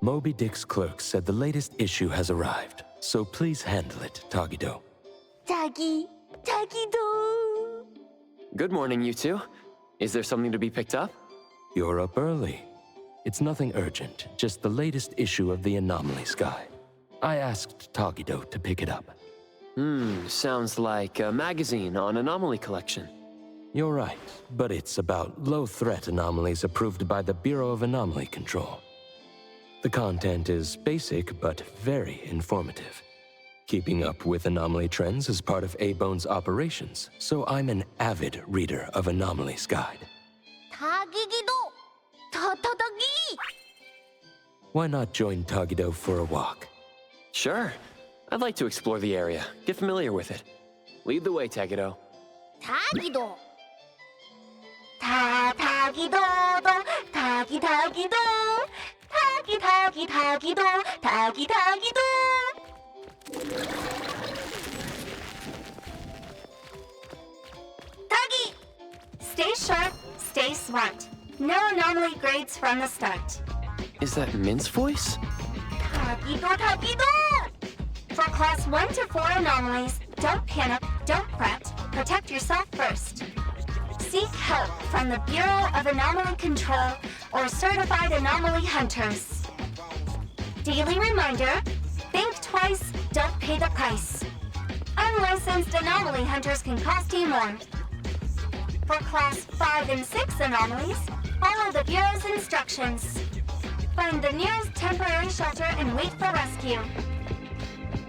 Moby-Dick's clerk said the latest issue has arrived, so please handle it, Tagido. Tagido! Good morning, you two. Is there something to be picked up? You're up early. It's nothing urgent, just the latest issue of the Anomalies Guide. I asked Tagido to pick it up. Sounds like a magazine on anomaly collection. You're right, but it's about low-threat anomalies approved by the Bureau of Anomaly Control. The content is basic, but very informative. Keeping up with anomaly trends is part of A-Bone's operations, so I'm an avid reader of Anomalies Guide. Tagido! Tatagi! Why not join Tagido for a walk? Sure. I'd like to explore the area, get familiar with it. Lead the way, Tagido. Tagido! Tagido! Tagido! Tagido! Tagido! Tagi! Stay sharp, stay smart. No anomaly grades from the start. Is that Min's voice? Tagido! For class 1 to 4 anomalies, don't panic, don't fret, protect yourself first. Seek help from the Bureau of Anomaly Control or certified anomaly hunters. Daily reminder, think twice, don't pay the price. Unlicensed anomaly hunters can cost you more. For class 5 and 6 anomalies, follow the Bureau's instructions. Find the nearest temporary shelter and wait for rescue.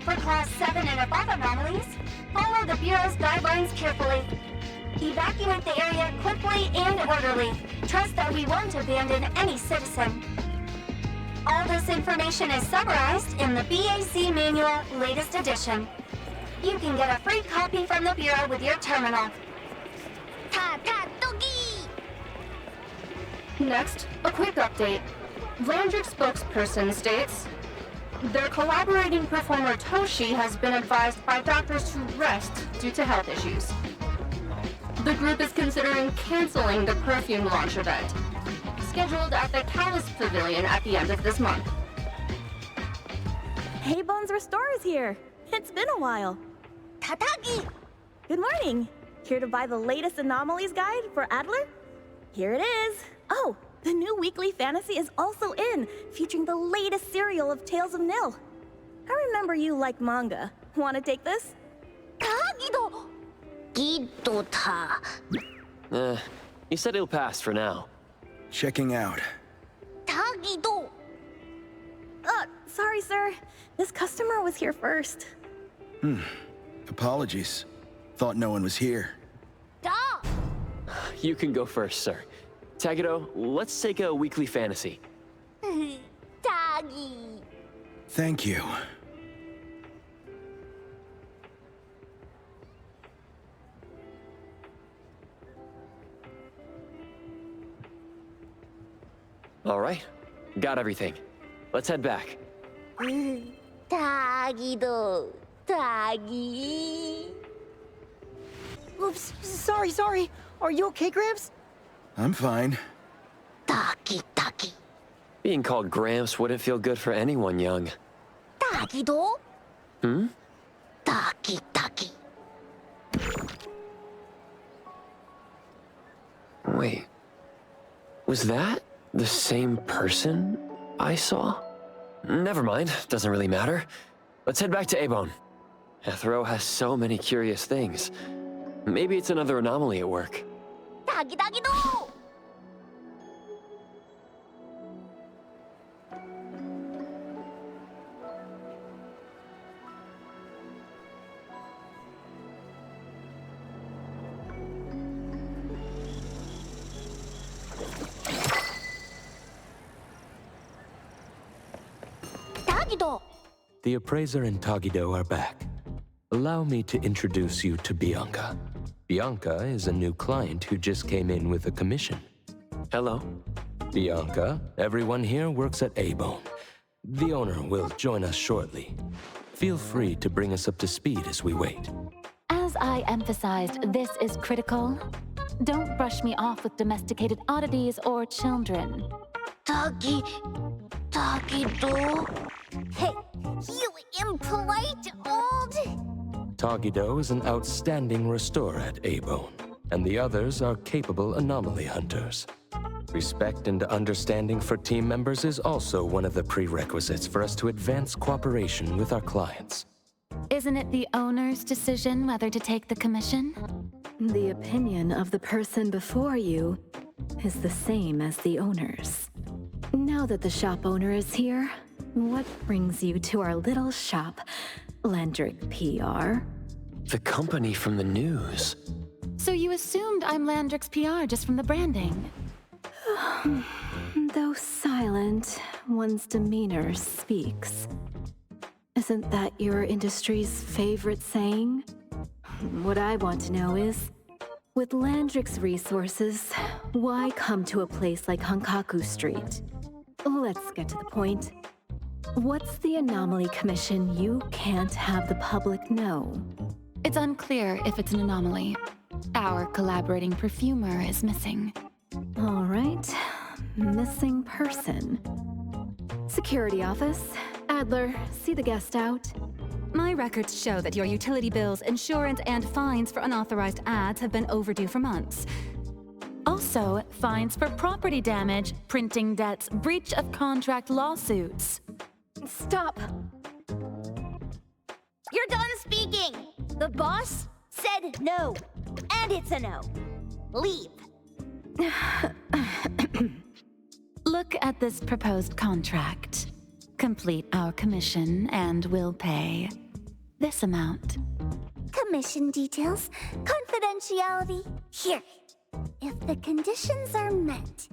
For class 7 and above anomalies, follow the Bureau's guidelines carefully. Evacuate the area quickly and orderly. Trust that we won't abandon any citizen. All this information is summarized in the BAC Manual, latest edition. You can get a free copy from the Bureau with your terminal. Tatagi! Next, a quick update. Landrick spokesperson states, their collaborating performer Toshi has been advised by doctors to rest due to health issues. The group is considering canceling the perfume launch event, scheduled at the Callus Pavilion at the end of this month. Hey, Bones Restore is here. It's been a while. Tatagi! Good morning. Here to buy the latest Anomalies Guide for Adler? Here it is. Oh, the new weekly fantasy is also in, featuring the latest serial of Tales of Nil. I remember you like manga. Want to take this? Tagido! Gidota. You said it'll pass for now. Checking out. Tagido! Sorry, sir. This customer was here first. Apologies. Thought no one was here. Da! You can go first, sir. Tagido, let's take a weekly fantasy. Tagi! Thank you. All right, got everything. Let's head back. Tagido! Tagi! Oops, sorry. Are you okay, Gramps? I'm fine. Taki! Being called Gramps wouldn't feel good for anyone young. Tagido! Hmm? Taki! Wait, was that the same person I saw? Never mind, doesn't really matter. Let's head back to A-Bone. Ethro has so many curious things. Maybe it's another anomaly at work. Tagido! Tagido! The appraiser and Tagido are back. Allow me to introduce you to Bianca. Bianca is a new client who just came in with a commission. Hello. Bianca, everyone here works at A-Bone. The owner will join us shortly. Feel free to bring us up to speed as we wait. As I emphasized, this is critical. Don't brush me off with domesticated oddities or children. Tagido! Tagido? Hey, you impolite old... Tagido is an outstanding restorer at A-Bone, and the others are capable anomaly hunters. Respect and understanding for team members is also one of the prerequisites for us to advance cooperation with our clients. Isn't it the owner's decision whether to take the commission? The opinion of the person before you is the same as the owner's. Now that the shop owner is here, what brings you to our little shop, Landrick PR? The company from the news. So you assumed I'm Landrick's PR just from the branding? Though silent, one's demeanor speaks. Isn't that your industry's favorite saying? What I want to know is, with Landrick's resources, why come to a place like Hankaku Street? Let's get to the point. What's the anomaly commission you can't have the public know? It's unclear if it's an anomaly. Our collaborating perfumer is missing. All right. Missing person. Security office. Adler, see the guest out. My records show that your utility bills, insurance, and fines for unauthorized ads have been overdue for months. Also, fines for property damage, printing debts, breach of contract lawsuits. Stop! You're done speaking! The boss said no. And it's a no. Leave. Look at this proposed contract. Complete our commission and we'll pay this amount. Commission details, confidentiality. Here. If the conditions are met,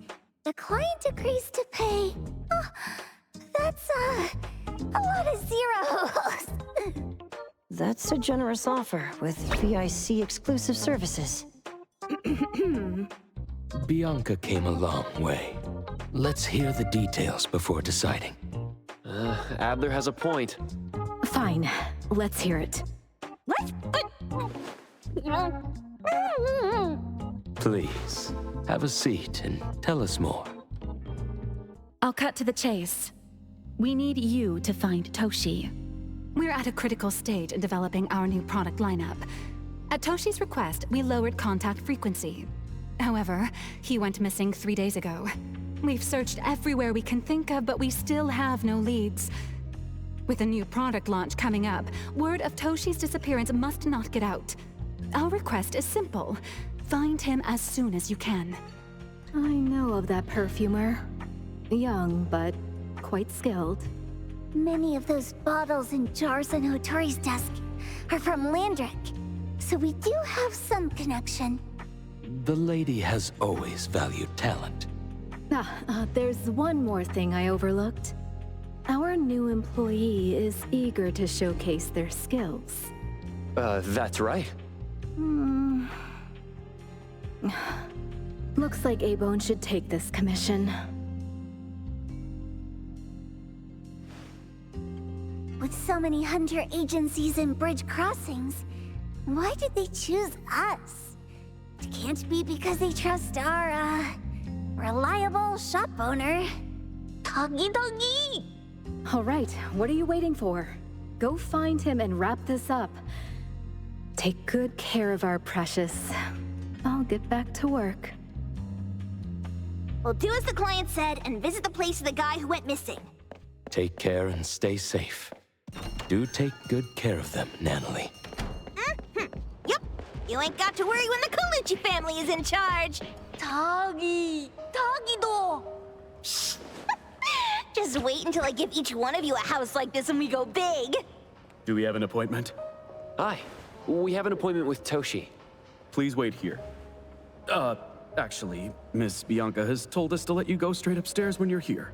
the client agrees to pay. Oh, that's a lot of zeros. That's a generous offer with VIC exclusive services. Bianca came a long way. Let's hear the details before deciding. Adler has a point. Fine, let's hear it. Please, have a seat and tell us more. I'll cut to the chase. We need you to find Toshi. We're at a critical stage in developing our new product lineup. At Toshi's request, we lowered contact frequency. However, he went missing 3 days ago. We've searched everywhere we can think of, but we still have no leads. With a new product launch coming up, word of Toshi's disappearance must not get out. Our request is simple. Find him as soon as you can. I know of that perfumer. Young, but quite skilled. Many of those bottles and jars on Hotori's desk are from Landrick, so we do have some connection. The lady has always valued talent. There's one more thing I overlooked. Our new employee is eager to showcase their skills. That's right. Looks like A-Bone should take this commission. With so many hunter agencies and bridge crossings, why did they choose us? It can't be because they trust our, reliable shop owner. Tagi-dagi! All right, what are you waiting for? Go find him and wrap this up. Take good care of our precious. I'll get back to work. We'll do as the client said and visit the place of the guy who went missing. Take care and stay safe. Do take good care of them, Natalie. Yep. You ain't got to worry when the Colucci family is in charge. Tagi-do. Just wait until I give each one of you a house like this and we go big. Do we have an appointment? Hi. We have an appointment with Toshi. Please wait here. Actually, Miss Bianca has told us to let you go straight upstairs when you're here.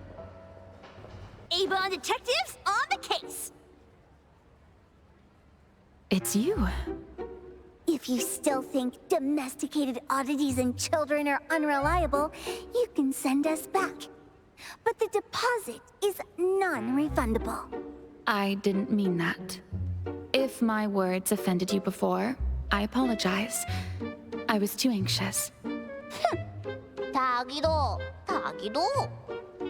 A-Bone detectives on the case. It's you. If you still think domesticated oddities and children are unreliable, you can send us back. But the deposit is non-refundable. I didn't mean that. If my words offended you before, I apologize. I was too anxious. Tagi-do.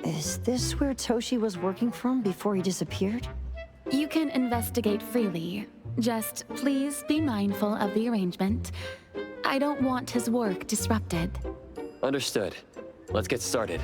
Is this where Toshi was working from before he disappeared? You can investigate freely. Just please be mindful of the arrangement. I don't want his work disrupted. Understood. Let's get started.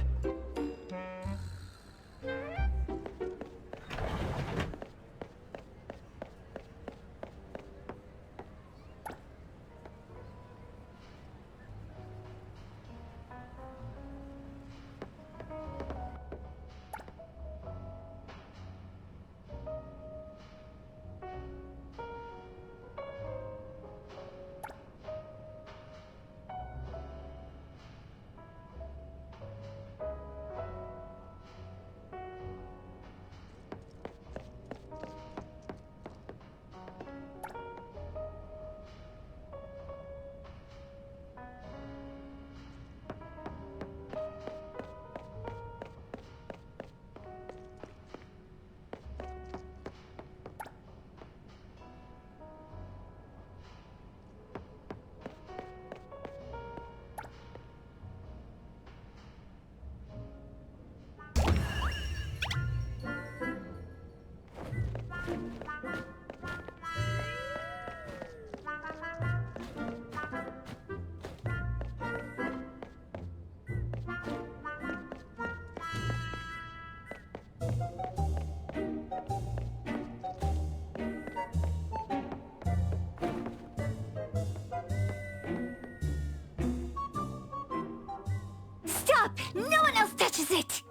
Stop! No one else touches it!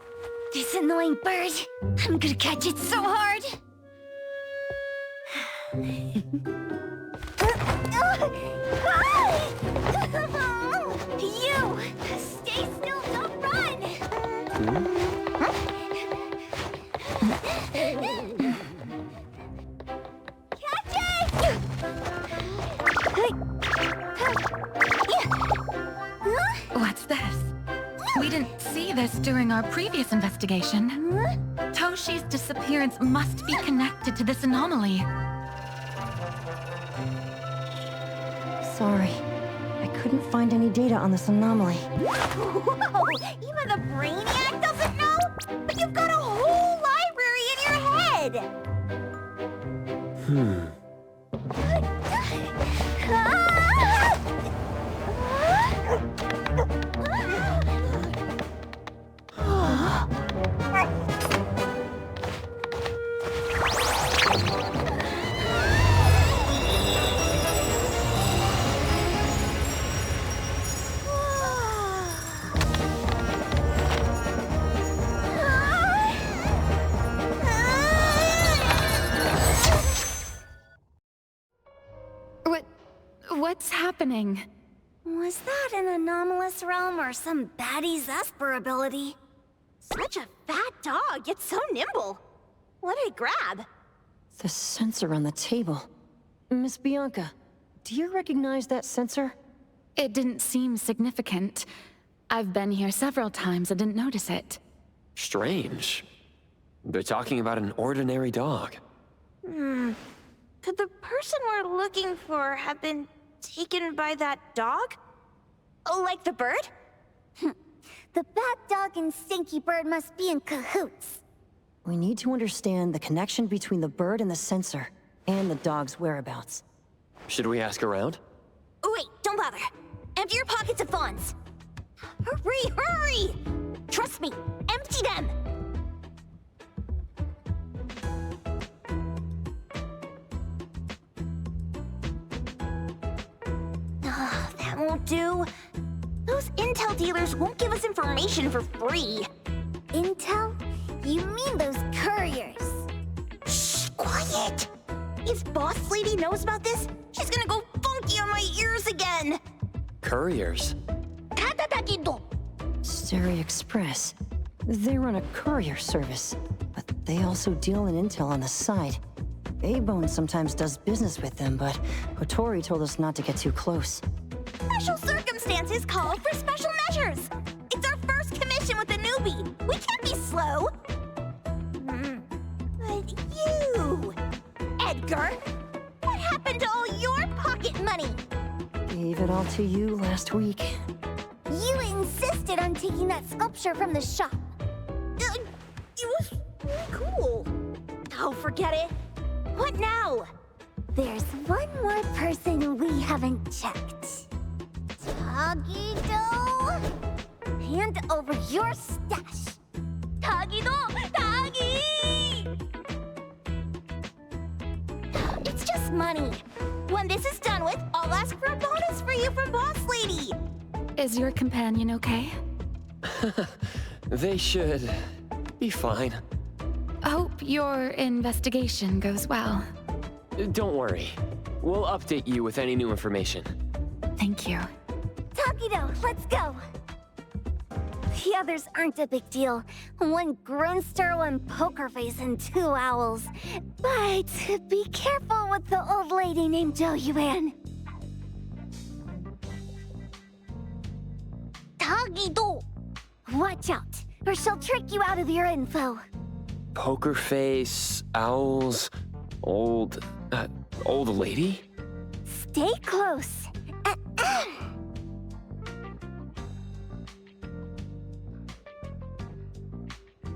This annoying bird. I'm gonna catch it so hard! You! Stay still, don't run! Catch it! What's this? We didn't see this during our previous investigation. Toshi's disappearance must be connected to this anomaly. Sorry. I couldn't find any data on this anomaly. Whoa! Even the brainiac doesn't know? But you've got a whole library in your head! What's happening? Was that an anomalous realm or some baddie's Esper ability? Such a fat dog, yet so nimble. What did it grab? The sensor on the table. Miss Bianca, do you recognize that sensor? It didn't seem significant. I've been here several times and didn't notice it. Strange. They're talking about an ordinary dog. Could the person we're looking for have been taken by that dog? Oh, like the bird? The bat dog and stinky bird must be in cahoots. We need to understand the connection between the bird and the sensor, and the dog's whereabouts. Should we ask around? Oh, wait, don't bother. Empty your pockets of funds. Hurry, hurry! Trust me, empty them! That won't do. Those intel dealers won't give us information for free. Intel? You mean those couriers? Shh, quiet! If Boss Lady knows about this, she's gonna go funky on my ears again! Couriers? Sterry Express. They run a courier service, but they also deal in intel on the side. A-Bone sometimes does business with them, but Hotori told us not to get too close. Special circumstances call for special measures! It's our first commission with a newbie! We can't be slow! But you... Edgar! What happened to all your pocket money? Gave it all to you last week. You insisted on taking that sculpture from the shop. owl. Oh, forget it. What now? There's one more person we haven't checked. Tagido! Hand over your stash. Tagido! Tagi! It's just money. When this is done with, I'll ask for a bonus for you from Boss Lady. Is your companion okay? They should be fine. Hope your investigation goes well. Don't worry. We'll update you with any new information. Thank you. Tagido, let's go. The others aren't a big deal. One Grunster, one poker face, and 2 owls. But be careful with the old lady named Jiuyuan. Tagido! Watch out, or she'll trick you out of your info. Poker face, owls, old lady? Stay close.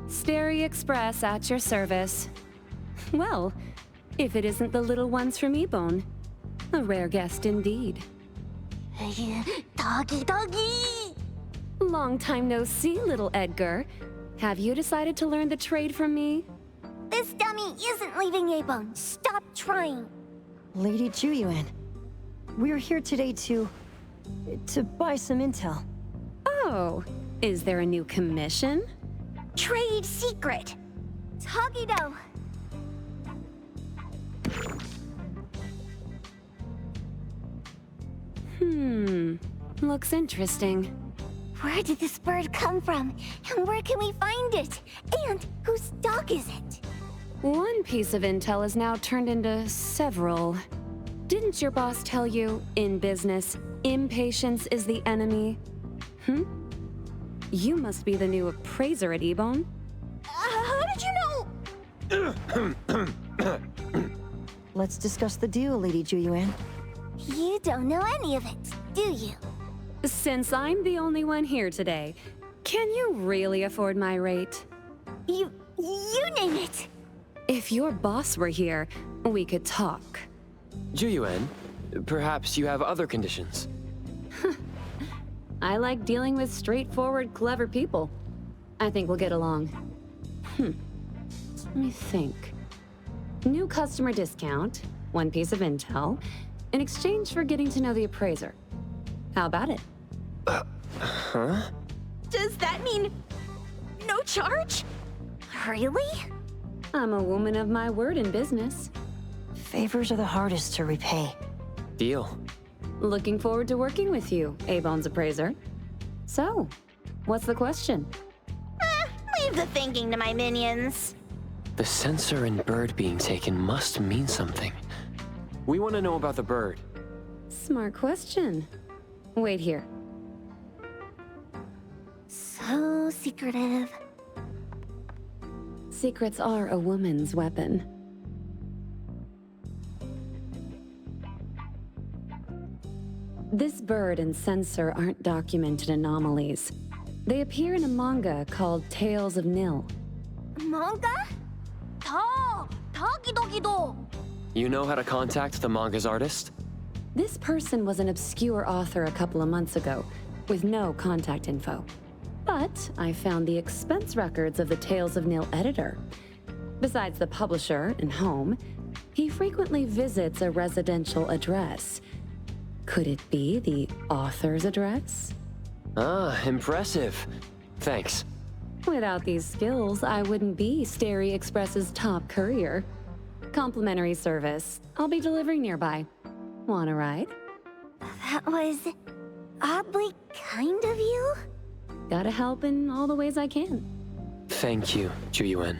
Sterry Express at your service. Well, if it isn't the little ones from Ebone. A rare guest indeed. Doggy! Long time no see, little Edgar. Have you decided to learn the trade from me? This dummy isn't leaving Ebone. Stop trying. Lady Jiuyuan, we're here today to buy some intel. Oh, is there a new commission? Trade secret. Tagido. Looks interesting. Where did this bird come from? And where can we find it? And whose dog is it? One piece of intel is now turned into several. Didn't your boss tell you, in business, impatience is the enemy? You must be the new appraiser at Ebone. How did you know? Let's discuss the deal, Lady Jiuyuan. You don't know any of it, do you? Since I'm the only one here today, can you really afford my rate? You name it. If your boss were here, we could talk. Jiuyuan, perhaps you have other conditions. I like dealing with straightforward, clever people. I think we'll get along. Let me think. New customer discount, one piece of intel, in exchange for getting to know the appraiser. How about it? Does that mean no charge? Really? I'm a woman of my word in business. Favors are the hardest to repay. Deal. Looking forward to working with you, Ebone's appraiser. So, what's the question? Leave the thinking to my minions. The sensor and bird being taken must mean something. We want to know about the bird. Smart question. Wait here. So secretive. Secrets are a woman's weapon. This bird and sensor aren't documented anomalies. They appear in a manga called Tales of Nil. Manga? Tagido. You know how to contact the manga's artist? This person was an obscure author a couple of months ago, with no contact info. But I found the expense records of the Tales of Nil editor. Besides the publisher and home, he frequently visits a residential address. Could it be the author's address? Ah, impressive. Thanks. Without these skills, I wouldn't be Sterry Express's top courier. Complimentary service. I'll be delivering nearby. Want a ride? That was oddly kind of you. Gotta help in all the ways I can. Thank you, Jiuyuan.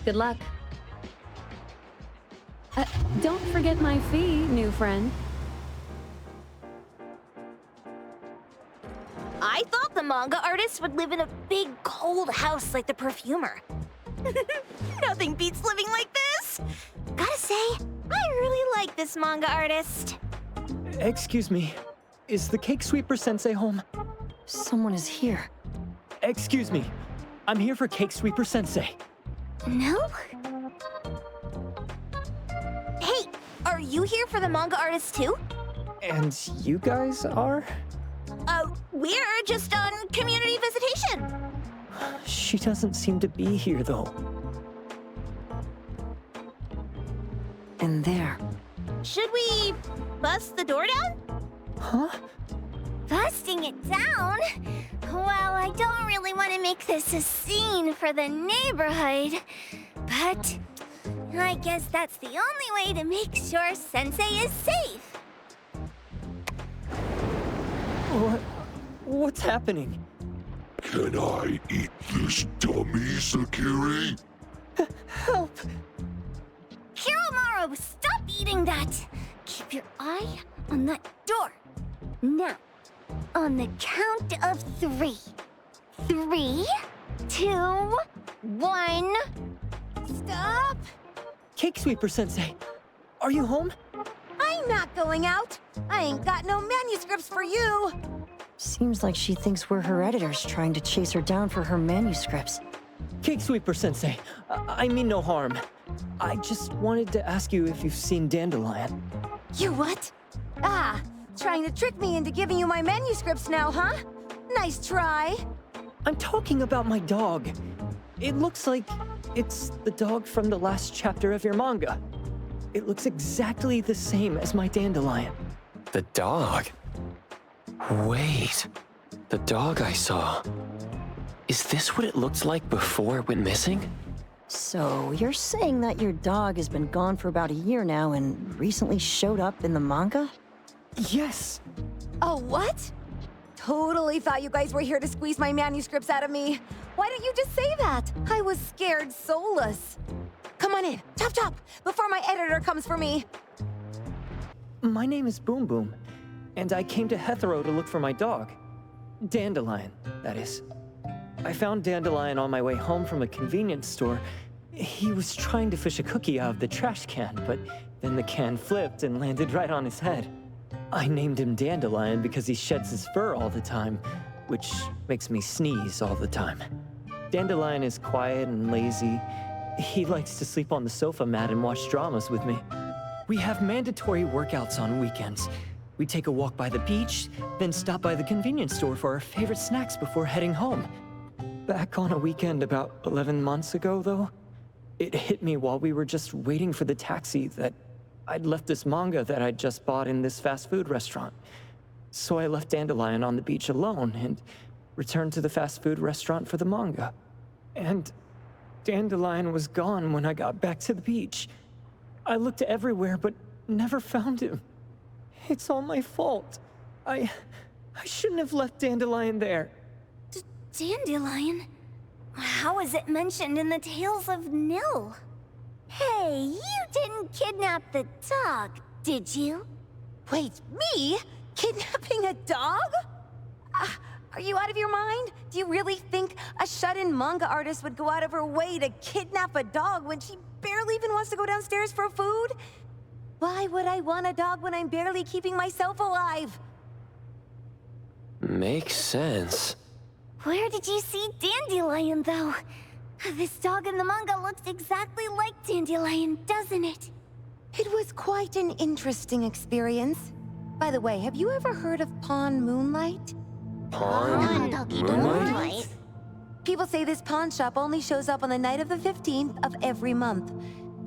Good luck. Don't forget my fee, new friend. I thought the manga artist would live in a big, cold house like the perfumer. Nothing beats living like this! Gotta say, I really like this manga artist. Excuse me, is the Cake Sweeper Sensei home? Someone is here. Excuse me, I'm here for Cake Sweeper Sensei. No? Hey, are you here for the manga artist too? And you guys are? We're just on community visitation. She doesn't seem to be here, though. And there. Should we bust the door down? Huh? Busting it down? Well, I don't really want to make this a scene for the neighborhood, but I guess that's the only way to make sure Sensei is safe. What's happening? Can I eat this dummy, Sakiri? Help! Kiroumaru, stop eating that! Keep your eye on that door. Now, on the count of 3. 3, 2, 1. Stop! Cake Sweeper Sensei, are you home? I'm not going out. I ain't got no manuscripts for you. Seems like she thinks we're her editors trying to chase her down for her manuscripts. Cake Sweeper Sensei, I mean no harm. I just wanted to ask you if you've seen Dandelion. You what? Ah, trying to trick me into giving you my manuscripts now, huh? Nice try. I'm talking about my dog. It looks like it's the dog from the last chapter of your manga. It looks exactly the same as my Dandelion. The dog? Wait, the dog I saw. Is this what it looked like before it went missing? So, you're saying that your dog has been gone for about a year now and recently showed up in the manga? Yes! Oh, what? Totally thought you guys were here to squeeze my manuscripts out of me. Why didn't you just say that? I was scared soulless. Come on in, chop chop, before my editor comes for me. My name is Boom Boom, and I came to Hethero to look for my dog. Dandelion, that is. I found Dandelion on my way home from a convenience store. He was trying to fish a cookie out of the trash can, but then the can flipped and landed right on his head. I named him Dandelion because he sheds his fur all the time, which makes me sneeze all the time. Dandelion is quiet and lazy. He likes to sleep on the sofa mat and watch dramas with me. We have mandatory workouts on weekends. We take a walk by the beach, then stop by the convenience store for our favorite snacks before heading home. Back on a weekend about 11 months ago, though, it hit me while we were just waiting for the taxi that I'd left this manga that I'd just bought in this fast food restaurant. So I left Dandelion on the beach alone and returned to the fast food restaurant for the manga. And Dandelion was gone when I got back to the beach. I looked everywhere but never found him. It's all my fault. I shouldn't have left Dandelion there. Dandelion? How is it mentioned in the Tales of Nil? Hey, you didn't kidnap the dog, did you? Wait, me? Kidnapping a dog? Are you out of your mind? Do you really think a shut-in manga artist would go out of her way to kidnap a dog when she barely even wants to go downstairs for food? Why would I want a dog when I'm barely keeping myself alive? Makes sense. Where did you see Dandelion, though? This dog in the manga looks exactly like Dandelion, doesn't it? It was quite an interesting experience. By the way, have you ever heard of Pawn Moonlight? Pawn Moonlight? People say this pawn shop only shows up on the night of the 15th of every month.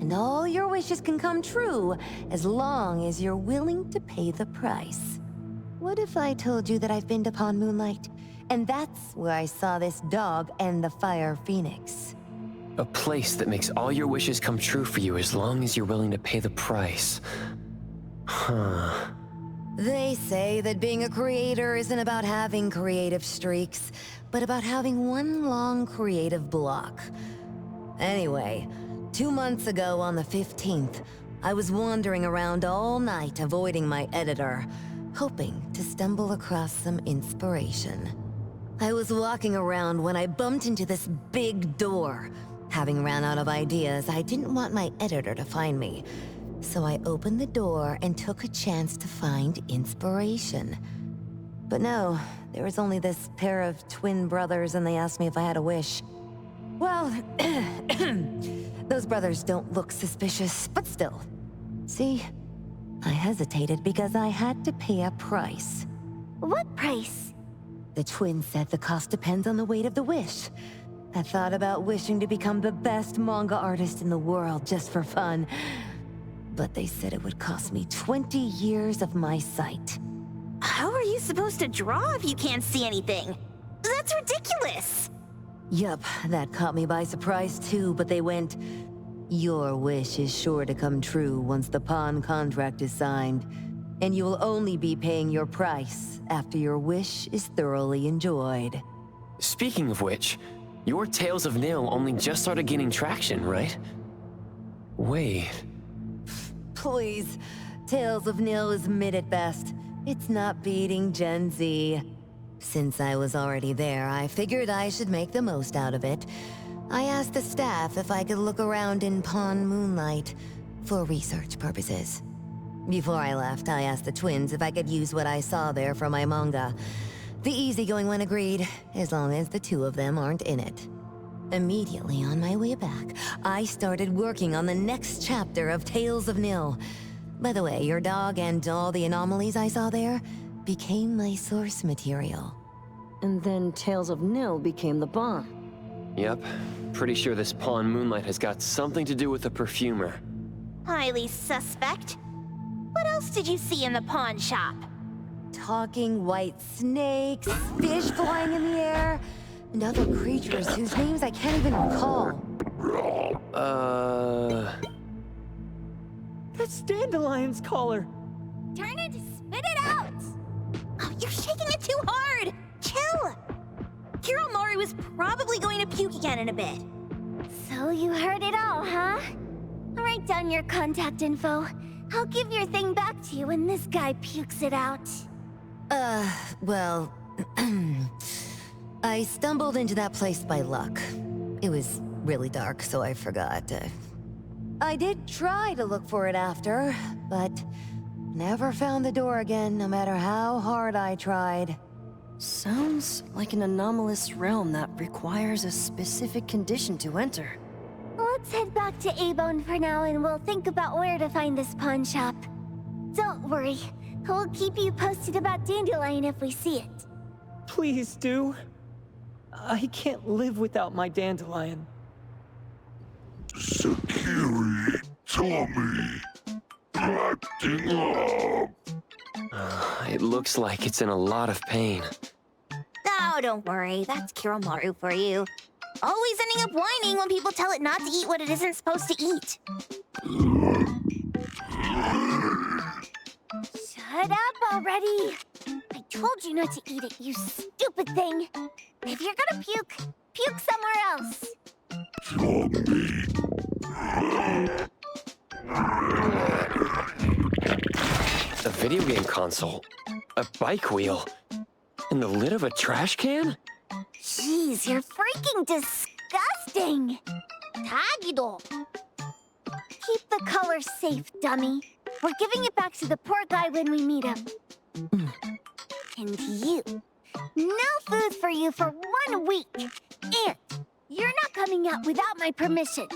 And all your wishes can come true as long as you're willing to pay the price. What if I told you that I've been to Pawn Moonlight? And that's where I saw this dog and the fire phoenix. A place that makes all your wishes come true for you as long as you're willing to pay the price. Huh. They say that being a creator isn't about having creative streaks, but about having one long creative block. Anyway, 2 months ago on the 15th, I was wandering around all night avoiding my editor, hoping to stumble across some inspiration. I was walking around when I bumped into this big door. Having ran out of ideas, I didn't want my editor to find me. So I opened the door and took a chance to find inspiration. But no, there was only this pair of twin brothers and they asked me if I had a wish. Well, those brothers don't look suspicious, but still. See, I hesitated because I had to pay a price. What price? The twins said the cost depends on the weight of the wish. I thought about wishing to become the best manga artist in the world just for fun. But they said it would cost me 20 years of my sight. How are you supposed to draw if you can't see anything? That's ridiculous! Yup, that caught me by surprise too, but they went, "Your wish is sure to come true once the pawn contract is signed, and you will only be paying your price after your wish is thoroughly enjoyed." Speaking of which, your Tales of Nil only just started gaining traction, right? Wait. Please, Tales of Nil is mid at best. It's not beating Gen Z. Since I was already there, I figured I should make the most out of it. I asked the staff if I could look around in Pawn Moonlight for research purposes. Before I left, I asked the twins if I could use what I saw there for my manga. The easygoing one agreed, as long as the two of them aren't in it. Immediately on my way back, I started working on the next chapter of Tales of Nil. By the way, your dog and all the anomalies I saw there became my source material. And then Tales of Nil became the bomb. Yep. Pretty sure this Pawn Moonlight has got something to do with the perfumer. Highly suspect. What else did you see in the pawn shop? Talking white snakes, fish flying in the air, and other creatures whose names I can't even recall. That's Dandelion's collar! Turn it, spit it out! Oh, you're shaking it too hard! Chill! Kiroumaru was probably going to puke again in a bit. So you heard it all, huh? Write down your contact info. I'll give your thing back to you when this guy pukes it out. Well... I stumbled into that place by luck. It was really dark, so I forgot. I did try to look for it after, but never found the door again, no matter how hard I tried. Sounds like an anomalous realm that requires a specific condition to enter. Let's head back to A-Bone for now and we'll think about where to find this pawn shop. Don't worry, we'll keep you posted about Dandelion if we see it. Please do. I can't live without my Dandelion. Sakiri, Tommy, acting up. It looks like it's in a lot of pain. Oh, don't worry, that's Kiroumaru for you. Always ending up whining when people tell it not to eat what it isn't supposed to eat. Shut up already! I told you not to eat it, you stupid thing! If you're gonna puke, puke somewhere else! A video game console, a bike wheel, and the lid of a trash can? Jeez, you're freaking disgusting! Tagido! Keep the color safe, dummy. We're giving it back to the poor guy when we meet him. And you. No food for you for 1 week. And you're not coming out without my permission.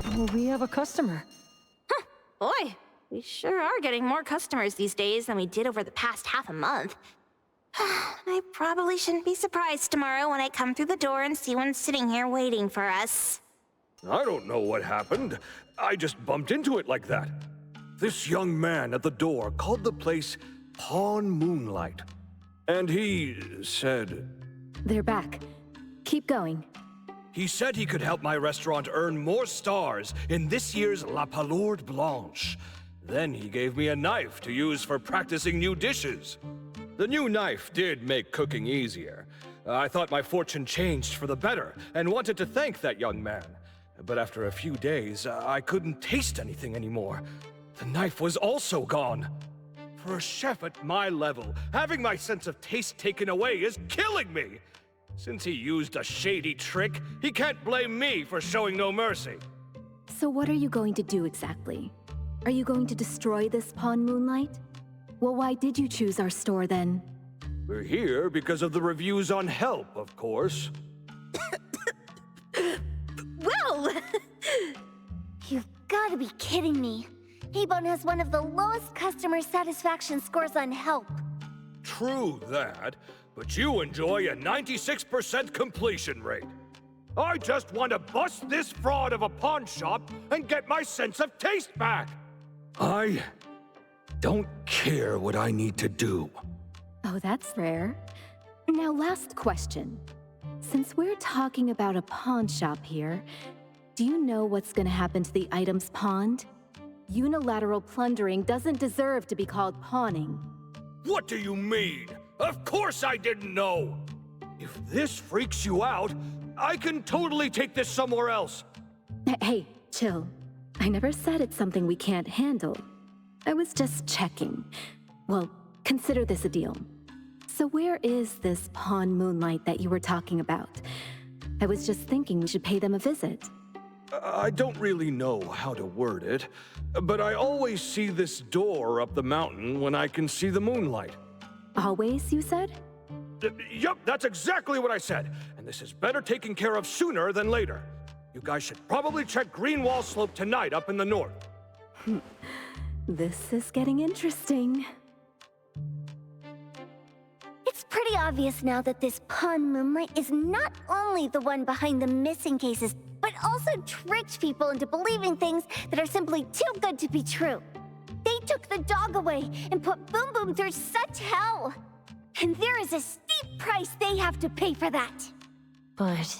Well, we have a customer. Huh, boy, we sure are getting more customers these days than we did over the past half a month. I probably shouldn't be surprised tomorrow when I come through the door and see one sitting here waiting for us. I don't know what happened. I just bumped into it like that. This young man at the door called the place Pawn Moonlight. And he said... They're back. Keep going. He said he could help my restaurant earn more stars in this year's La Palourde Blanche. Then he gave me a knife to use for practicing new dishes. The new knife did make cooking easier. I thought my fortune changed for the better and wanted to thank that young man. But after a few days, I couldn't taste anything anymore. The knife was also gone. For a chef at my level, having my sense of taste taken away is killing me. Since he used a shady trick, he can't blame me for showing no mercy. So what are you going to do exactly? Are you going to destroy this pawn, Moonlight? Well, why did you choose our store then? We're here because of the reviews on Help, of course. Whoa! You've got to be kidding me. Ebon has one of the lowest customer satisfaction scores on Help. True that, but you enjoy a 96% completion rate. I just want to bust this fraud of a pawn shop and get my sense of taste back. I don't care what I need to do. Oh, that's rare. Now, last question. Since we're talking about a pawn shop here, do you know what's gonna happen to the items pawned? Unilateral plundering doesn't deserve to be called pawning. What do you mean? Of course I didn't know! If this freaks you out, I can totally take this somewhere else. Hey, chill. I never said it's something we can't handle. I was just checking. Well, consider this a deal. So where is this pawn Moonlight that you were talking about? I was just thinking we should pay them a visit. I don't really know how to word it, but I always see this door up the mountain when I can see the moonlight. Always, you said? Yup, that's exactly what I said. And this is better taken care of sooner than later. You guys should probably check Greenwall Slope tonight up in the north. This is getting interesting. It's pretty obvious now that this pawn Moonlight is not only the one behind the missing cases, but also tricked people into believing things that are simply too good to be true. They took the dog away and put Boom Boom through such hell. And there is a steep price they have to pay for that. But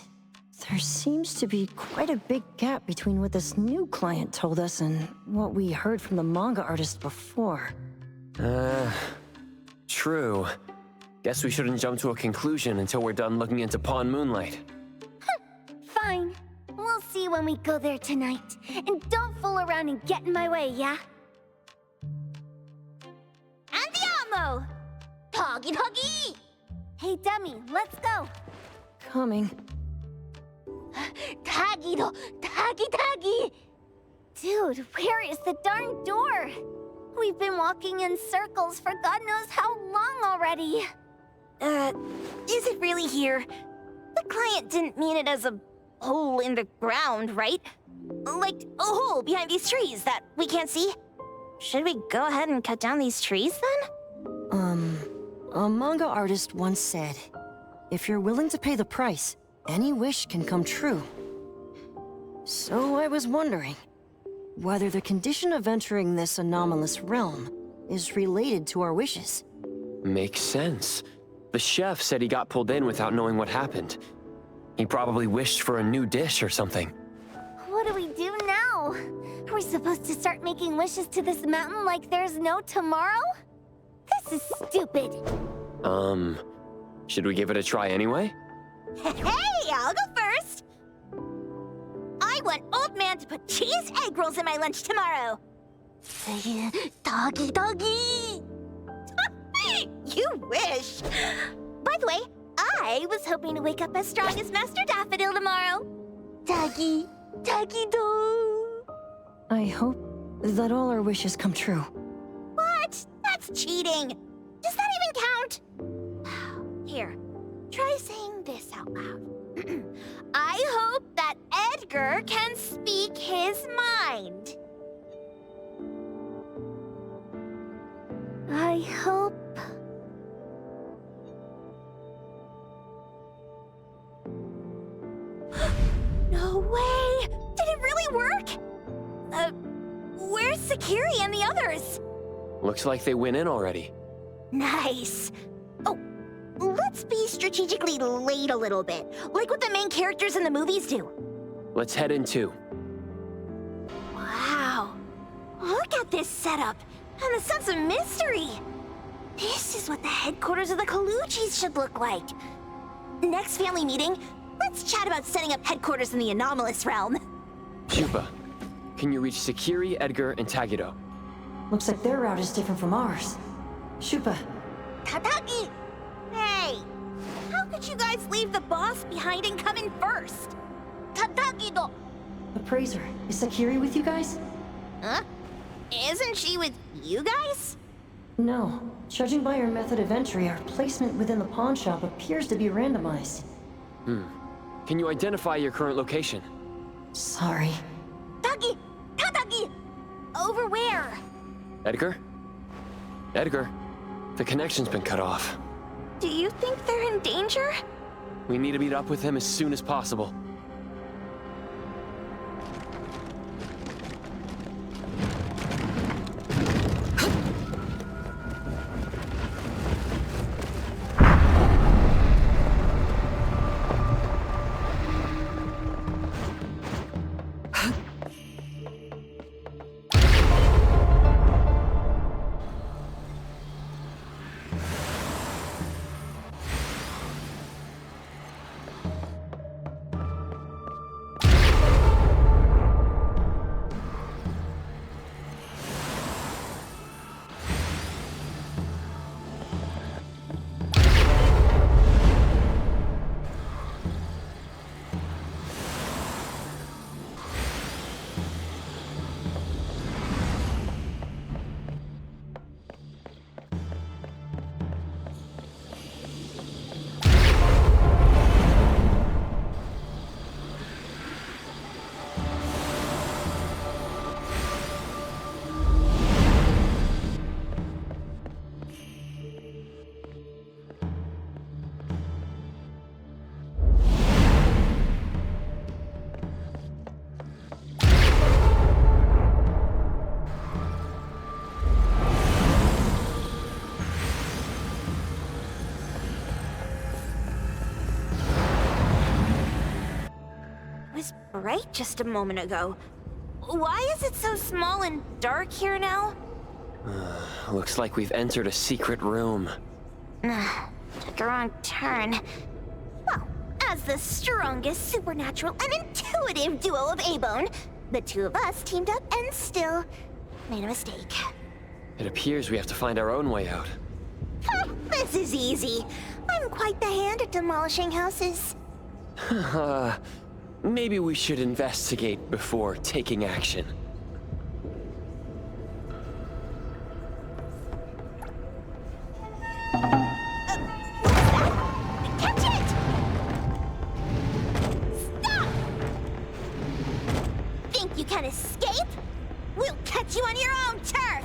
there seems to be quite a big gap between what this new client told us and what we heard from the manga artist before. True. Guess we shouldn't jump to a conclusion until we're done looking into Pawn Moonlight. Fine. We'll see when we go there tonight. And don't fool around and get in my way, yeah? Andiamo! Toggy Toggy! Hey, dummy, let's go. Coming. Taggy Taggy! Dude, where is the darn door? We've been walking in circles for God knows how long already. Is it really here? The client didn't mean it as a hole in the ground, right? Like a hole behind these trees that we can't see? Should we go ahead and cut down these trees then? A manga artist once said, if you're willing to pay the price, any wish can come true. So I was wondering whether the condition of entering this anomalous realm is related to our wishes. Makes sense. The chef said he got pulled in without knowing what happened. He probably wished for a new dish or something. What do we do now? Are we supposed to start making wishes to this mountain like there's no tomorrow? This is stupid. Should we give it a try anyway? Hey, I'll go first. I want Old Man to put cheese egg rolls in my lunch tomorrow. Doggy. You wish. By the way, I was hoping to wake up as strong as Master Daffodil tomorrow. Doggy do. I hope that all our wishes come true. What? That's cheating. Does that even count? Here, try saying this out loud. I hope that Edgar can speak his mind. I hope... No way! Did it really work? Where's Sakiri and the others? Looks like they went in already. Nice. Oh, let's be strategically late a little bit, like what the main characters in the movies do. Let's head in too. Wow. Look at this setup, and the sense of mystery. This is what the headquarters of the Kaluchis should look like. Next family meeting, let's chat about setting up headquarters in the anomalous realm. Shupa, can you reach Sakiri, Edgar, and Tagiro? Looks like their route is different from ours. Shupa. Tadaki! Hey! How could you guys leave the boss behind and come in first? Tadaki-do! Appraiser, is Sakiri with you guys? Huh? Isn't she with you guys? No. Judging by her method of entry, our placement within the pawn shop appears to be randomized. Can you identify your current location? Sorry. Tadaki! Over where? Edgar? Edgar, the connection's been cut off. Do you think they're in danger? We need to meet up with him as soon as possible. Bright just a moment ago. Why is it so small and dark here now? Looks like we've entered a secret room. Took a wrong turn. Well, as the strongest supernatural and intuitive duo of A-Bone, the two of us teamed up and still made a mistake. It appears we have to find our own way out. This is easy. I'm quite the hand at demolishing houses. Maybe we should investigate before taking action. Catch it! Stop! Think you can escape? We'll catch you on your own turf!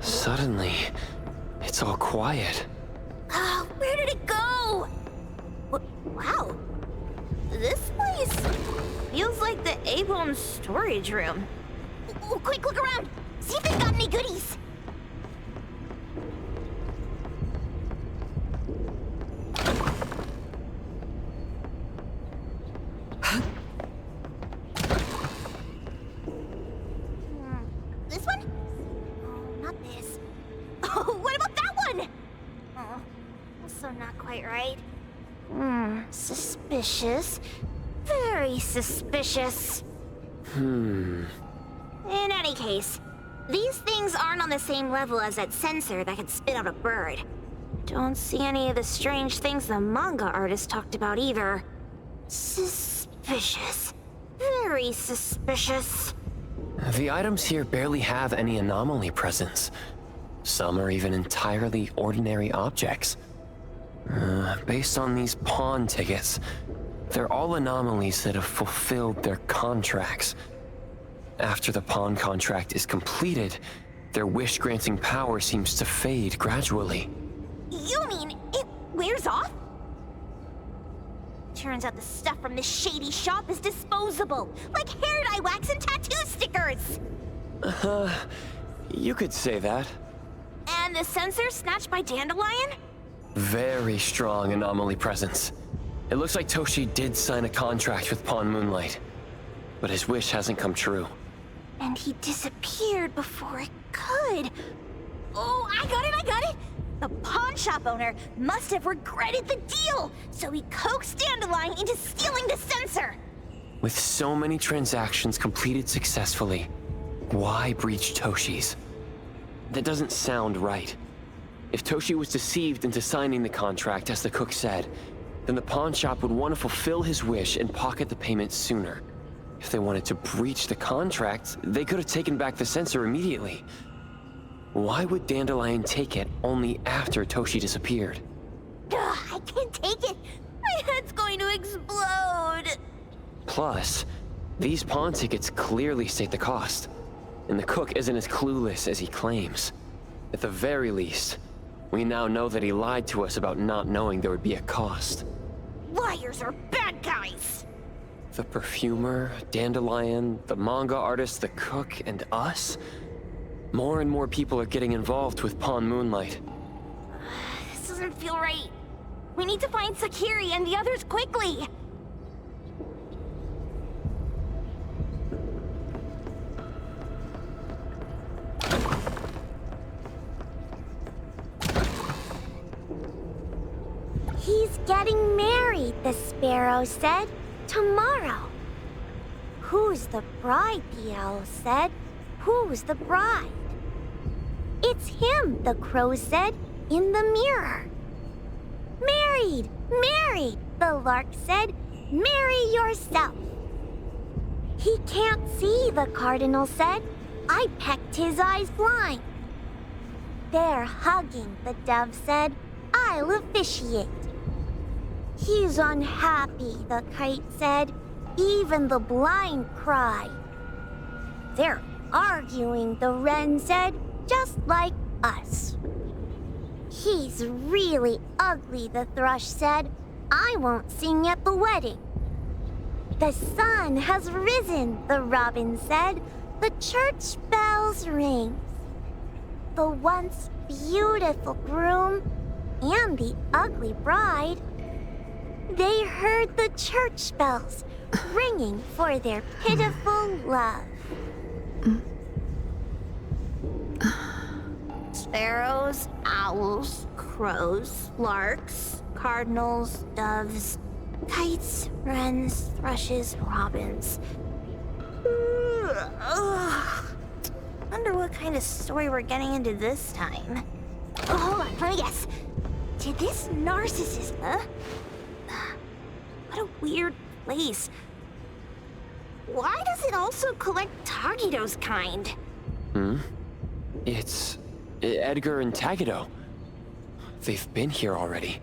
Suddenly, it's all quiet. Oh, where did it go? Wow. This place feels like the A-Bone storage room. Quick, look around. See if they've got any goodies. This one? Oh, not this. Oh, what about that one? Oh, also not quite right. Suspicious. Very suspicious. In any case, these things aren't on the same level as that sensor that could spit out a bird. Don't see any of the strange things the manga artist talked about either. Suspicious. Very suspicious. The items here barely have any anomaly presence. Some are even entirely ordinary objects. Based on these pawn tickets, they're all anomalies that have fulfilled their contracts. After the pawn contract is completed, their wish-granting power seems to fade gradually. You mean it wears off? Turns out the stuff from this shady shop is disposable, like hair dye wax and tattoo stickers! You could say that. And the sensor snatched by Dandelion? Very strong anomaly presence. It looks like Toshi did sign a contract with Pawn Moonlight, but his wish hasn't come true. And he disappeared before it could. Oh, I got it! The pawn shop owner must have regretted the deal, so he coaxed Dandelion into stealing the sensor. With so many transactions completed successfully, why breach Toshi's? That doesn't sound right. If Toshi was deceived into signing the contract, as the cook said, then the pawn shop would want to fulfill his wish and pocket the payment sooner. If they wanted to breach the contract, they could have taken back the sensor immediately. Why would Dandelion take it only after Toshi disappeared? Ugh, I can't take it! My head's going to explode! Plus, these pawn tickets clearly state the cost, and the cook isn't as clueless as he claims. At the very least, we now know that he lied to us about not knowing there would be a cost. Liars are bad guys! The perfumer, Dandelion, the manga artist, the cook, and us? More and more people are getting involved with Pawn Moonlight. This doesn't feel right. We need to find Sakiri and the others quickly! He's getting married, the sparrow said. Tomorrow. Who's the bride, the owl said. Who's the bride? It's him, the crow said, in the mirror. Married, married, the lark said. Marry yourself. He can't see, the cardinal said. I pecked his eyes blind. They're hugging, the dove said. I'll officiate. He's unhappy, the kite said. Even the blind cry. They're arguing, the wren said, just like us. He's really ugly, the thrush said. I won't sing at the wedding. The sun has risen, the robin said. The church bells ring. The once beautiful groom and the ugly bride, they heard the church bells ringing for their pitiful love. Sparrows, owls, crows, larks, cardinals, doves, kites, wrens, thrushes, robins. Wonder what kind of story we're getting into this time. Oh, hold on, let me guess. Did this narcissist, what a weird place. Why does it also collect Tagido's kind? It's Edgar and Tagido. They've been here already.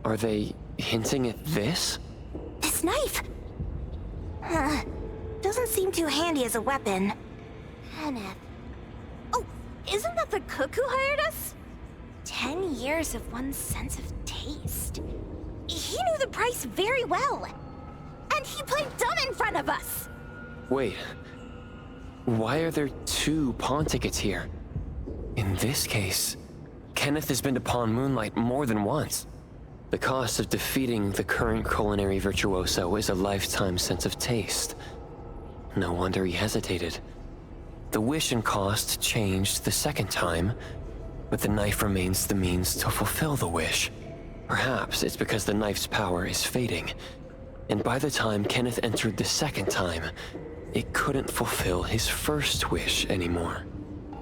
Are they hinting at this? This knife! Doesn't seem too handy as a weapon. Kenneth. Oh, isn't that the cook who hired us? 10 years of one's sense of taste. He knew the price very well. And he played dumb in front of us. Wait. Why are there 2 pawn tickets here? In this case, Kenneth has been to Pawn Moonlight more than once. The cost of defeating the current culinary virtuoso is a lifetime sense of taste. No wonder he hesitated. The wish and cost changed the second time, but the knife remains the means to fulfill the wish. Perhaps it's because the knife's power is fading, and by the time Kenneth entered the second time, it couldn't fulfill his first wish anymore.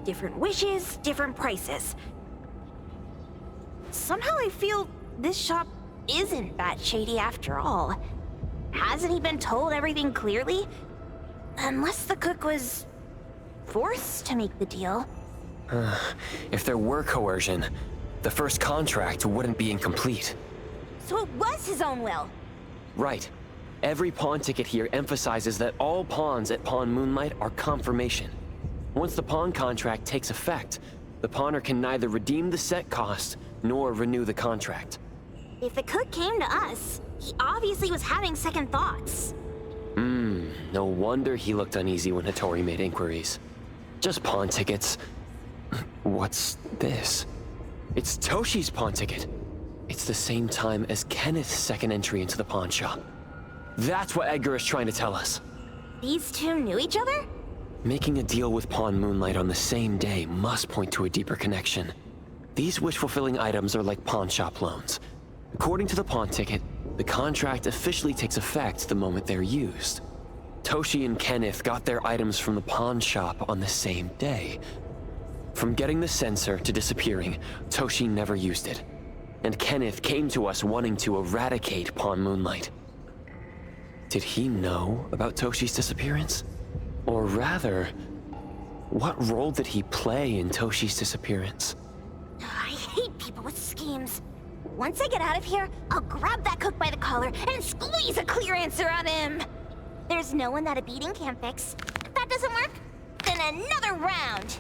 Different wishes, different prices. Somehow I feel this shop isn't that shady after all. Hasn't he been told everything clearly? Unless the cook was forced to make the deal. If there were coercion, the first contract wouldn't be incomplete. So it was his own will. Right. Every pawn ticket here emphasizes that all pawns at Pawn Moonlight are confirmation. Once the pawn contract takes effect, the pawner can neither redeem the set cost nor renew the contract. If the cook came to us, he obviously was having second thoughts. No wonder he looked uneasy when Hattori made inquiries. Just pawn tickets. What's this? It's Toshi's pawn ticket. It's the same time as Kenneth's second entry into the pawn shop. That's what Edgar is trying to tell us. These two knew each other? Making a deal with Pawn Moonlight on the same day must point to a deeper connection. These wish-fulfilling items are like pawn shop loans. According to the pawn ticket, the contract officially takes effect the moment they're used. Toshi and Kenneth got their items from the pawn shop on the same day. From getting the sensor to disappearing, Toshi never used it. And Kenneth came to us wanting to eradicate Pawn Moonlight. Did he know about Toshi's disappearance? Or rather, what role did he play in Toshi's disappearance? I hate people with schemes. Once I get out of here, I'll grab that cook by the collar and squeeze a clear answer on him. There's no one that a beating can't fix. If that doesn't work, then another round.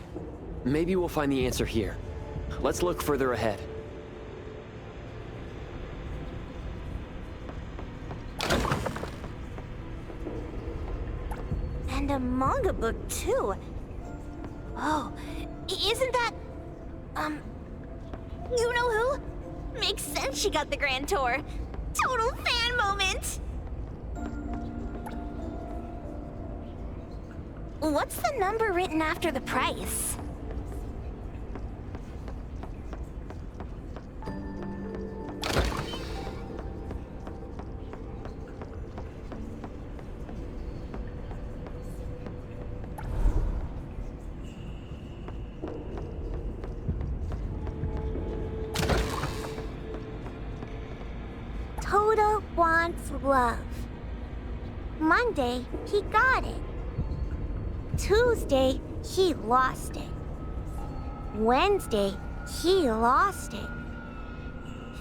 Maybe we'll find the answer here. Let's look further ahead. And a manga book, too. Oh, isn't that... you know who? Makes sense she got the grand tour. Total fan moment! What's the number written after the price? Toda wants love. Monday, he got it. Tuesday, he lost it. Wednesday, he lost it.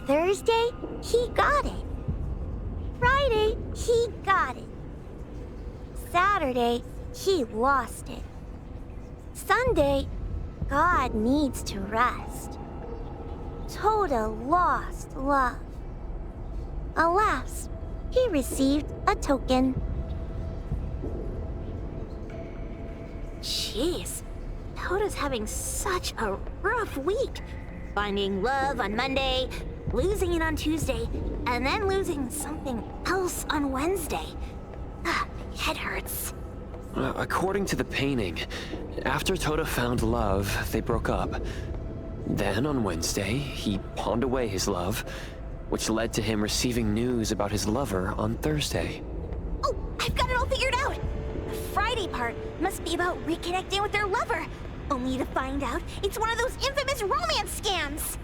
Thursday, he got it. Friday, he got it. Saturday, he lost it. Sunday, God needs to rest. Toda lost love. Alas, he received a token. Jeez, Toda's having such a rough week. Finding love on Monday, losing it on Tuesday, and then losing something else on Wednesday. My head hurts. According to the painting, after Toda found love, they broke up. Then on Wednesday, he pawned away his love, which led to him receiving news about his lover on Thursday. Oh, I've got it all figured out! The Friday part must be about reconnecting with their lover, only to find out it's one of those infamous romance scams!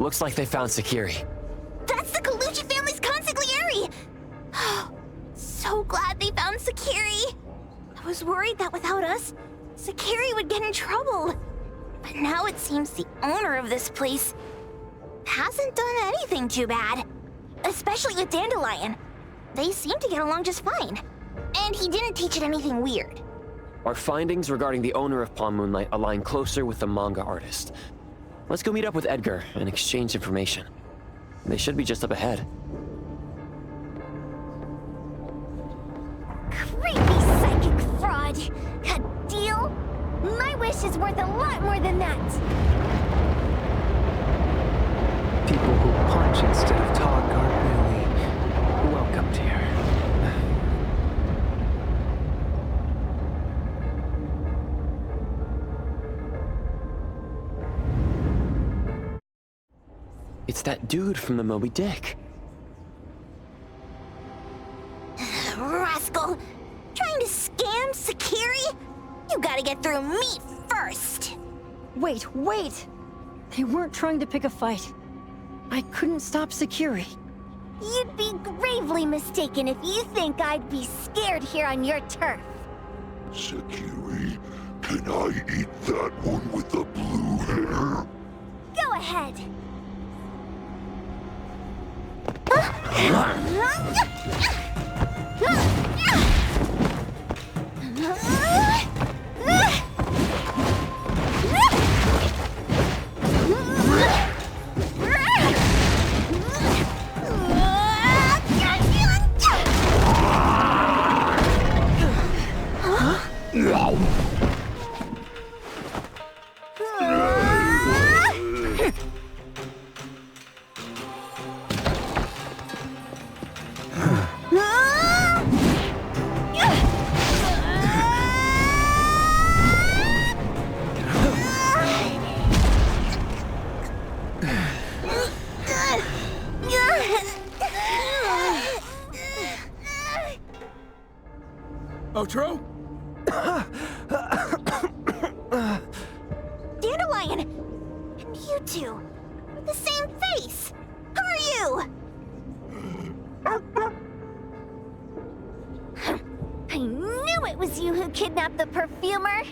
Looks like they found Sakiri. That's the Colucci family's consigliere! So glad they found Sakiri. I was worried that without us, Sakiri would get in trouble. But now it seems the owner of this place hasn't done anything too bad. Especially with Dandelion. They seem to get along just fine. And he didn't teach it anything weird. Our findings regarding the owner of Pawn Moonlight align closer with the manga artist. Let's go meet up with Edgar and exchange information. They should be just up ahead. Creepy psychic fraud! A deal? My wish is worth a lot more than that! People who punch instead of talk aren't really welcomed here. It's that dude from the Moby-Dick. Rascal! Trying to scam Sakiri? You gotta get through me first! Wait! They weren't trying to pick a fight. I couldn't stop Sakiri. You'd be gravely mistaken if you think I'd be scared here on your turf. Sakiri, can I eat that one with the blue hair? Go ahead. Otro? Dandelion! And you two! The same face! Who are you? I knew it was you who kidnapped the perfumer!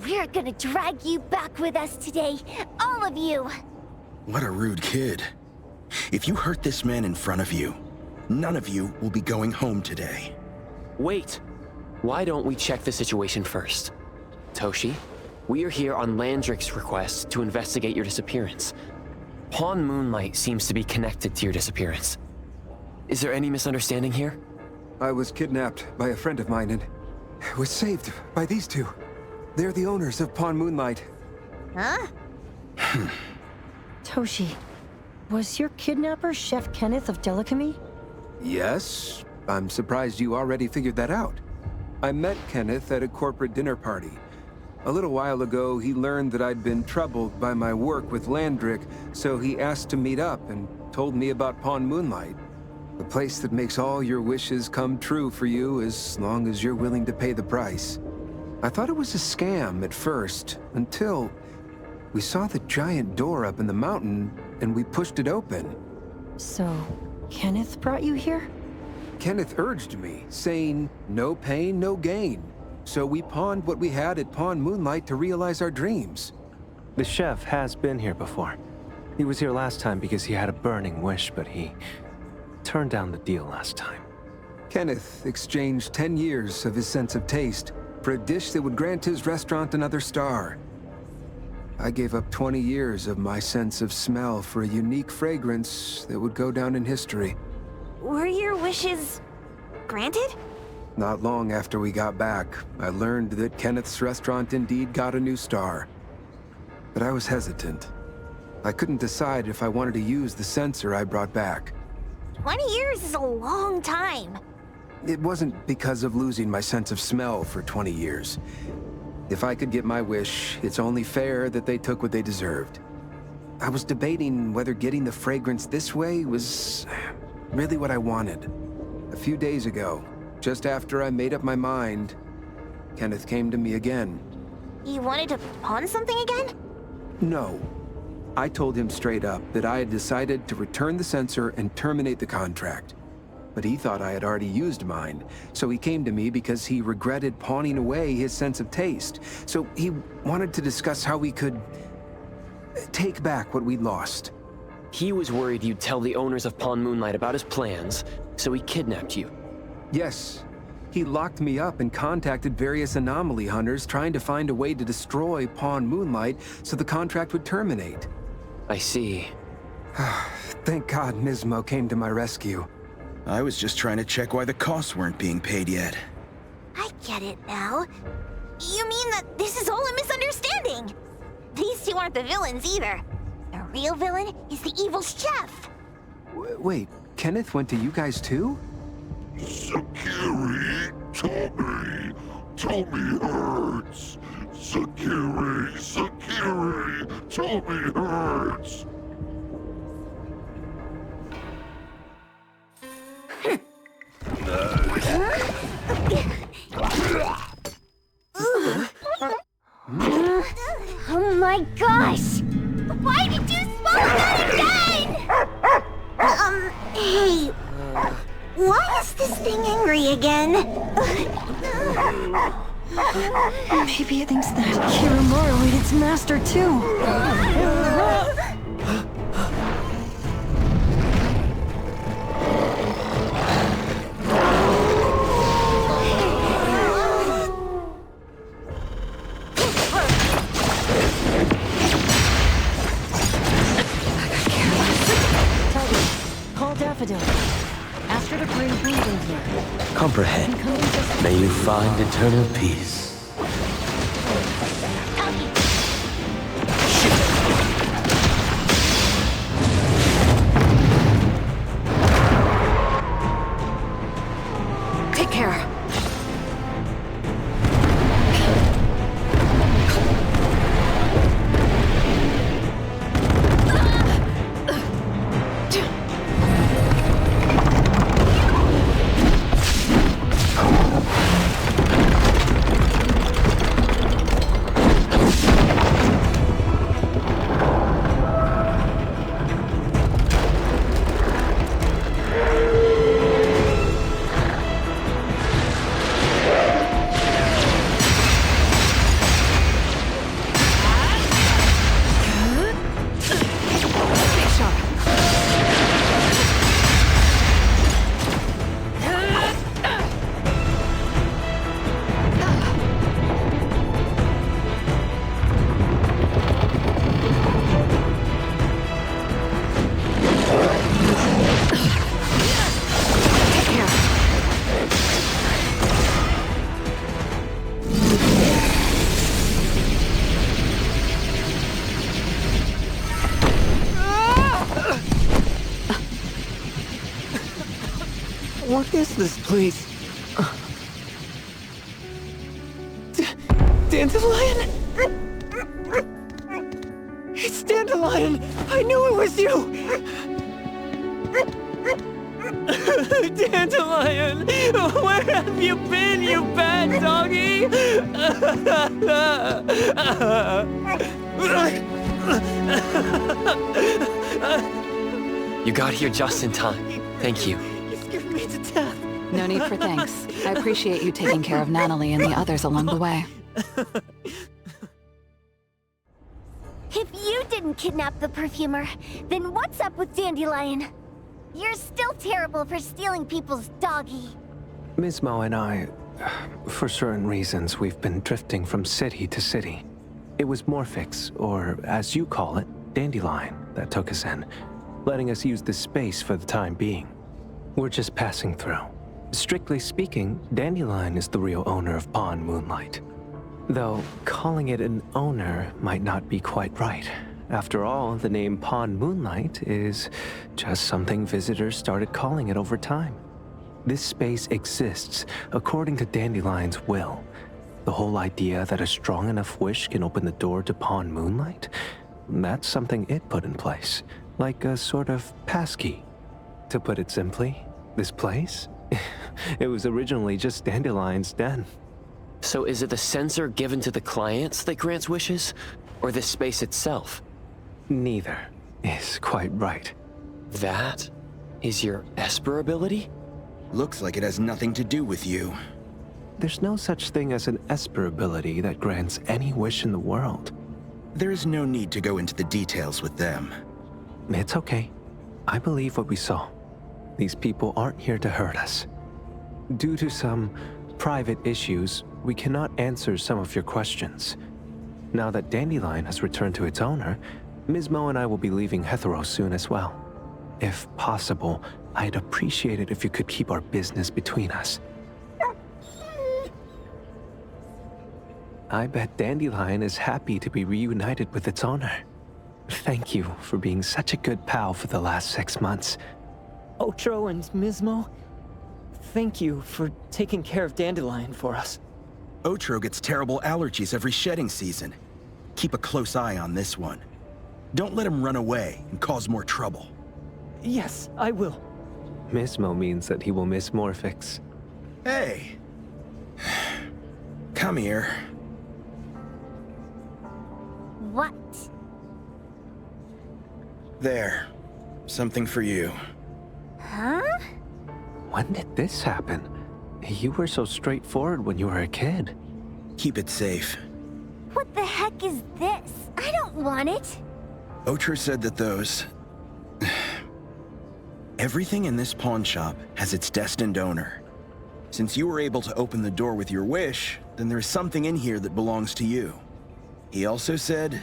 We're gonna drag you back with us today, all of you! What a rude kid. If you hurt this man in front of you, none of you will be going home today. Wait! Why don't we check the situation first? Toshi, we are here on Landrick's request to investigate your disappearance. Pawn Moonlight seems to be connected to your disappearance. Is there any misunderstanding here? I was kidnapped by a friend of mine and was saved by these two. They're the owners of Pawn Moonlight. Huh? Toshi, was your kidnapper Chef Kenneth of Delicamy? Yes, I'm surprised you already figured that out. I met Kenneth at a corporate dinner party. A little while ago, he learned that I'd been troubled by my work with Landrick, so he asked to meet up and told me about Pawn Moonlight. The place that makes all your wishes come true for you as long as you're willing to pay the price. I thought it was a scam at first, until we saw the giant door up in the mountain and we pushed it open. So, Kenneth brought you here? Kenneth urged me, saying, no pain, no gain. So we pawned what we had at Pawn Moonlight to realize our dreams. The chef has been here before. He was here last time because he had a burning wish, but he turned down the deal last time. Kenneth exchanged 10 years of his sense of taste for a dish that would grant his restaurant another star. I gave up 20 years of my sense of smell for a unique fragrance that would go down in history. Were your wishes granted? Not long after we got back, I learned that Kenneth's restaurant indeed got a new star. But I was hesitant. I couldn't decide if I wanted to use the sensor I brought back. 20 years is a long time. It wasn't because of losing my sense of smell for 20 years. If I could get my wish, it's only fair that they took what they deserved. I was debating whether getting the fragrance this way was really what I wanted. A few days ago, just after I made up my mind, Kenneth came to me again. You wanted to pawn something again? No. I told him straight up that I had decided to return the sensor and terminate the contract. But he thought I had already used mine, so he came to me because he regretted pawning away his sense of taste. So he wanted to discuss how we could take back what we'd lost. He was worried you'd tell the owners of Pawn Moonlight about his plans, so he kidnapped you. Yes. He locked me up and contacted various anomaly hunters trying to find a way to destroy Pawn Moonlight so the contract would terminate. I see. Thank God Nismo came to my rescue. I was just trying to check why the costs weren't being paid yet. I get it now. You mean that this is all a misunderstanding? These two aren't the villains either. The real villain is the evil chef. Wait, Kenneth went to you guys too? Sakiri, Tommy hurts. Sakiri, Tommy hurts. Oh my gosh! Why did you smoke that again? Hey, why is this thing angry again? Maybe it thinks that Kiroumaru ate its master too. Ask her to bring breathing here. Comprehend. May you find eternal peace. Take care. What is this place? Dandelion? It's Dandelion! I knew it was you! Dandelion! Where have you been, you bad doggy? You got here just in time. Thank you. Me to death. No need for thanks. I appreciate you taking care of Natalie and the others along the way. If you didn't kidnap the perfumer, then what's up with Dandelion? You're still terrible for stealing people's doggy. Nismo and I, for certain reasons, we've been drifting from city to city. It was Morphix, or as you call it, Dandelion, that took us in, letting us use this space for the time being. We're just passing through. Strictly speaking, Dandelion is the real owner of Pawn Moonlight. Though, calling it an owner might not be quite right. After all, the name Pawn Moonlight is just something visitors started calling it over time. This space exists according to Dandelion's will. The whole idea that a strong enough wish can open the door to Pawn Moonlight? That's something it put in place, like a sort of passkey. To put it simply, this place? It was originally just Dandelion's den. So is it the sensor given to the clients that grants wishes, or the space itself? Neither is quite right. That is your Esper ability? Looks like it has nothing to do with you. There's no such thing as an Esper ability that grants any wish in the world. There is no need to go into the details with them. It's okay. I believe what we saw. These people aren't here to hurt us. Due to some private issues, we cannot answer some of your questions. Now that Dandelion has returned to its owner, Ms. Mo and I will be leaving Hetero soon as well. If possible, I'd appreciate it if you could keep our business between us. I bet Dandelion is happy to be reunited with its owner. Thank you for being such a good pal for the last 6 months. Otro and Mismo, thank you for taking care of Dandelion for us. Otro gets terrible allergies every shedding season. Keep a close eye on this one. Don't let him run away and cause more trouble. Yes, I will. Mismo means that he will miss Morphix. Hey! Come here. What? There. Something for you. Huh? When did this happen? You were so straightforward when you were a kid. Keep it safe. What the heck is this? I don't want it. Otro said that those... Everything in this pawn shop has its destined owner. Since you were able to open the door with your wish, then there's something in here that belongs to you. He also said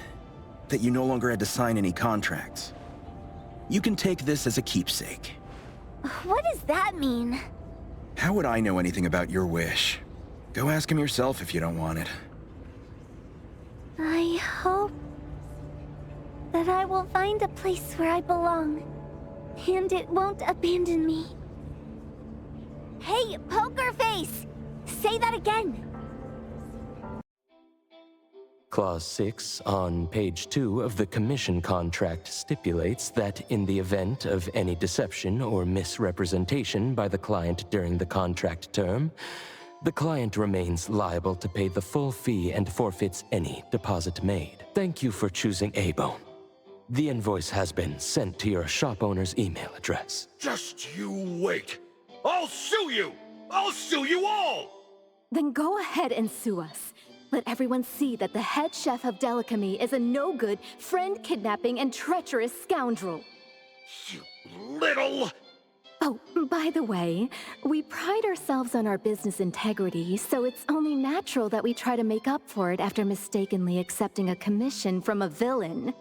that you no longer had to sign any contracts. You can take this as a keepsake. What does that mean? How would I know anything about your wish? Go ask him yourself if you don't want it. I hope that I will find a place where I belong, and it won't abandon me. Hey, Poker Face! Say that again! Clause 6 on page 2 of the commission contract stipulates that in the event of any deception or misrepresentation by the client during the contract term, the client remains liable to pay the full fee and forfeits any deposit made. Thank you for choosing A-Bone. The invoice has been sent to your shop owner's email address. Just you wait. I'll sue you! I'll sue you all! Then go ahead and sue us. Let everyone see that the head chef of Delicamy is a no-good, friend-kidnapping, and treacherous scoundrel. You little... Oh, by the way, we pride ourselves on our business integrity, so it's only natural that we try to make up for it after mistakenly accepting a commission from a villain.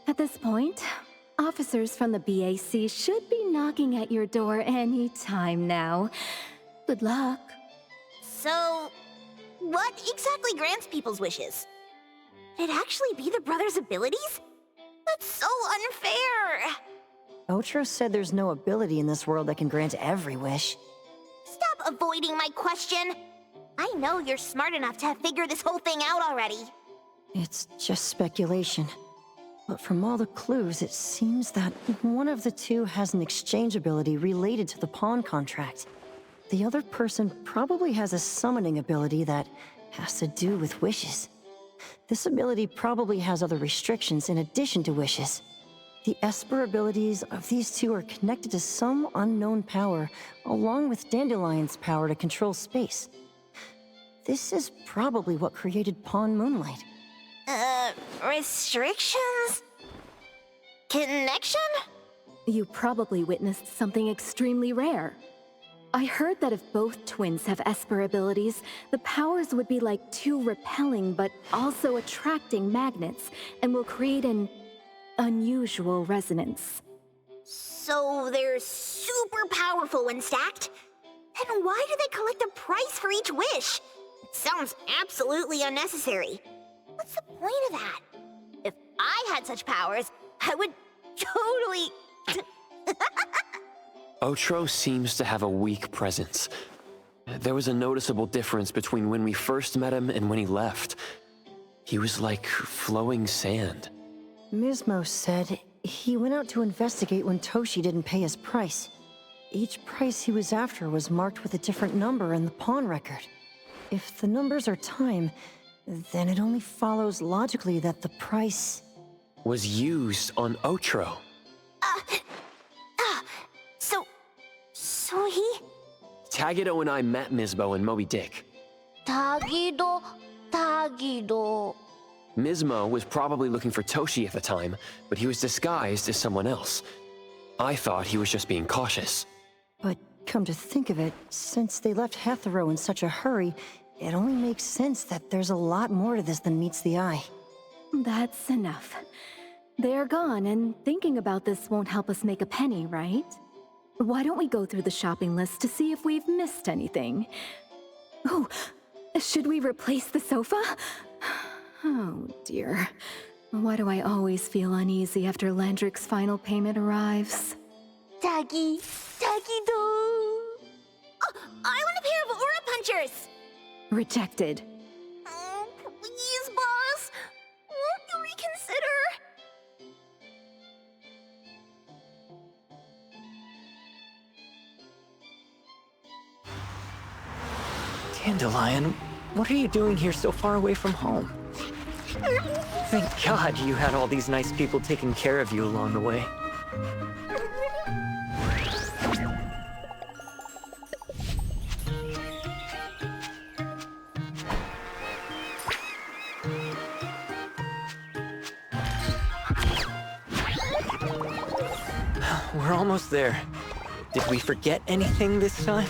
At this point, officers from the BAC should be knocking at your door any time now. Good luck. So, what exactly grants people's wishes? Could it actually be the brothers' abilities? That's so unfair! Otro said there's no ability in this world that can grant every wish. Stop avoiding my question! I know you're smart enough to have figured this whole thing out already. It's just speculation. But from all the clues, it seems that one of the two has an exchange ability related to the pawn contract. The other person probably has a summoning ability that has to do with wishes. This ability probably has other restrictions in addition to wishes. The Esper abilities of these two are connected to some unknown power, along with Dandelion's power to control space. This is probably what created Pawn Moonlight. Restrictions? Connection? You probably witnessed something extremely rare. I heard that if both twins have Esper abilities, the powers would be like two repelling but also attracting magnets, and will create an unusual resonance. So they're super powerful when stacked? Then why do they collect a price for each wish? It sounds absolutely unnecessary. What's the point of that? If I had such powers, I would totally... Otro seems to have a weak presence. There was a noticeable difference between when we first met him and when he left. He was like flowing sand. Mismo said he went out to investigate when Toshi didn't pay his price. Each price he was after was marked with a different number in the pawn record. If the numbers are time, then it only follows logically that the price was used on Otro. So he... Tagido and I met Mizmo and Moby-Dick. Tagido... Mizmo was probably looking for Toshi at the time, but he was disguised as someone else. I thought he was just being cautious. But come to think of it, since they left Hetero in such a hurry, it only makes sense that there's a lot more to this than meets the eye. That's enough. They're gone, and thinking about this won't help us make a penny, right? Why don't we go through the shopping list to see if we've missed anything? Oh, should we replace the sofa? Oh dear. Why do I always feel uneasy after Landrick's final payment arrives? Tagido... Oh, I want a pair of aura punchers! Rejected. Oh, please, boss. Won't you reconsider? Dandelion, what are you doing here so far away from home? Thank God you had all these nice people taking care of you along the way. We're almost there. Did we forget anything this time?